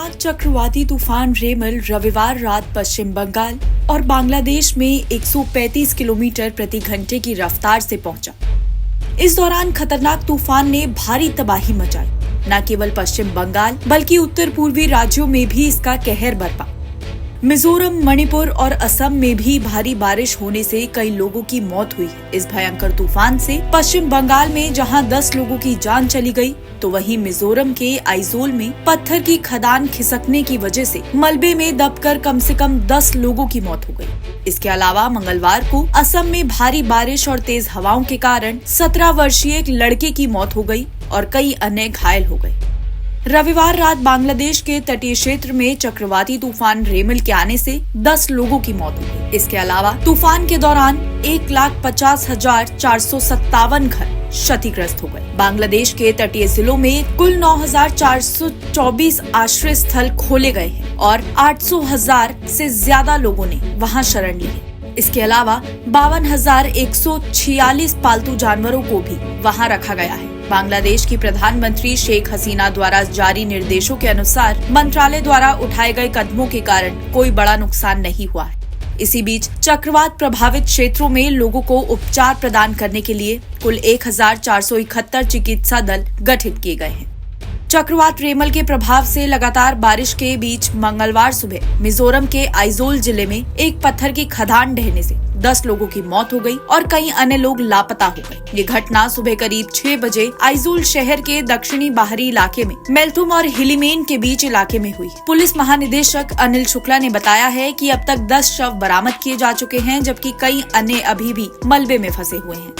खतरनाक चक्रवाती तूफान रेमल रविवार रात पश्चिम बंगाल और बांग्लादेश में 135 किलोमीटर प्रति घंटे की रफ्तार से पहुंचा। इस दौरान खतरनाक तूफान ने भारी तबाही मचाई। न केवल पश्चिम बंगाल बल्कि उत्तर पूर्वी राज्यों में भी इसका कहर बरपा। मिजोरम, मणिपुर और असम में भी भारी बारिश होने से कई लोगों की मौत हुई है। इस भयंकर तूफान से पश्चिम बंगाल में जहां 10 लोगों की जान चली गई, तो वहीं मिजोरम के आइजोल में पत्थर की खदान खिसकने की वजह से मलबे में दबकर कम से कम 10 लोगों की मौत हो गई। इसके अलावा मंगलवार को असम में भारी बारिश और तेज हवाओं के कारण 17 वर्षीय एक लड़के की मौत हो गई और कई अन्य घायल हो गए। रविवार रात बांग्लादेश के तटीय क्षेत्र में चक्रवाती तूफान रेमल के आने से 10 लोगों की मौत हो गई। इसके अलावा तूफान के दौरान 1,50,457 घर क्षतिग्रस्त हो गए। बांग्लादेश के तटीय जिलों में कुल 9,424 आश्रय स्थल खोले गए हैं और 800,000 से ज्यादा लोगों ने वहां शरण ली है। इसके अलावा 52,146 पालतू जानवरों को भी वहां रखा गया है। बांग्लादेश की प्रधानमंत्री शेख हसीना द्वारा जारी निर्देशों के अनुसार मंत्रालय द्वारा उठाए गए कदमों के कारण कोई बड़ा नुकसान नहीं हुआ है। इसी बीच चक्रवात प्रभावित क्षेत्रों में लोगों को उपचार प्रदान करने के लिए कुल 1,471 चिकित्सा दल गठित किए गए हैं। चक्रवात रेमल के प्रभाव से लगातार बारिश के बीच मंगलवार सुबह मिजोरम के आइजोल जिले में एक पत्थर की खदान ढहने से 10 लोगों की मौत हो गई और कई अन्य लोग लापता हो गए। ये घटना सुबह करीब 6 बजे आइजोल शहर के दक्षिणी बाहरी इलाके में मेल्थुम और हिलीमेन के बीच इलाके में हुई। पुलिस महानिदेशक अनिल शुक्ला ने बताया है कि अब तक 10 शव बरामद किए जा चुके हैं, जबकि कई अन्य अभी भी मलबे में फंसे हुए हैं।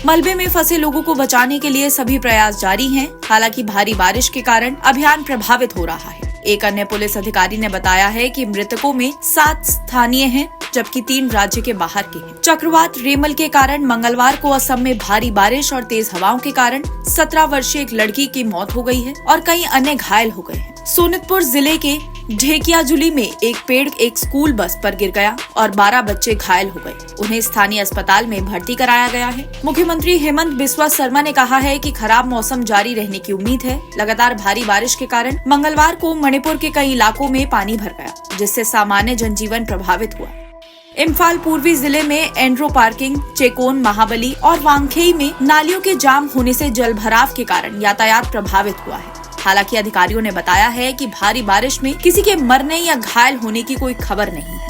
मलबे में फंसे लोगों को बचाने के लिए सभी प्रयास जारी हैं। हालांकि भारी बारिश के कारण अभियान प्रभावित हो रहा है। एक अन्य पुलिस अधिकारी ने बताया है कि मृतकों में 7 स्थानीय हैं, जबकि 3 राज्य के बाहर के हैं। चक्रवात रेमल के कारण मंगलवार को असम में भारी बारिश और तेज हवाओं के कारण 17 वर्षीय एक लड़की की मौत हो गई है और कई अन्य घायल हो गए हैं। सोनितपुर जिले के ढेकियाजुली में एक पेड़ एक स्कूल बस पर गिर गया और 12 बच्चे घायल हो गए। उन्हें स्थानीय अस्पताल में भर्ती कराया गया है। मुख्यमंत्री हेमंत बिस्वा शर्मा ने कहा है कि खराब मौसम जारी रहने की उम्मीद है। लगातार भारी बारिश के कारण मंगलवार को मणिपुर के कई इलाकों में पानी भर गया, जिससे सामान्य जनजीवन प्रभावित हुआ। इम्फाल पूर्वी जिले में एंड्रो पार्किंग, चेकोन, महाबली और वांगखेई में नालियों के जाम होने से जलभराव के कारण यातायात प्रभावित हुआ है। हालांकि अधिकारियों ने बताया है कि भारी बारिश में किसी के मरने या घायल होने की कोई खबर नहीं है।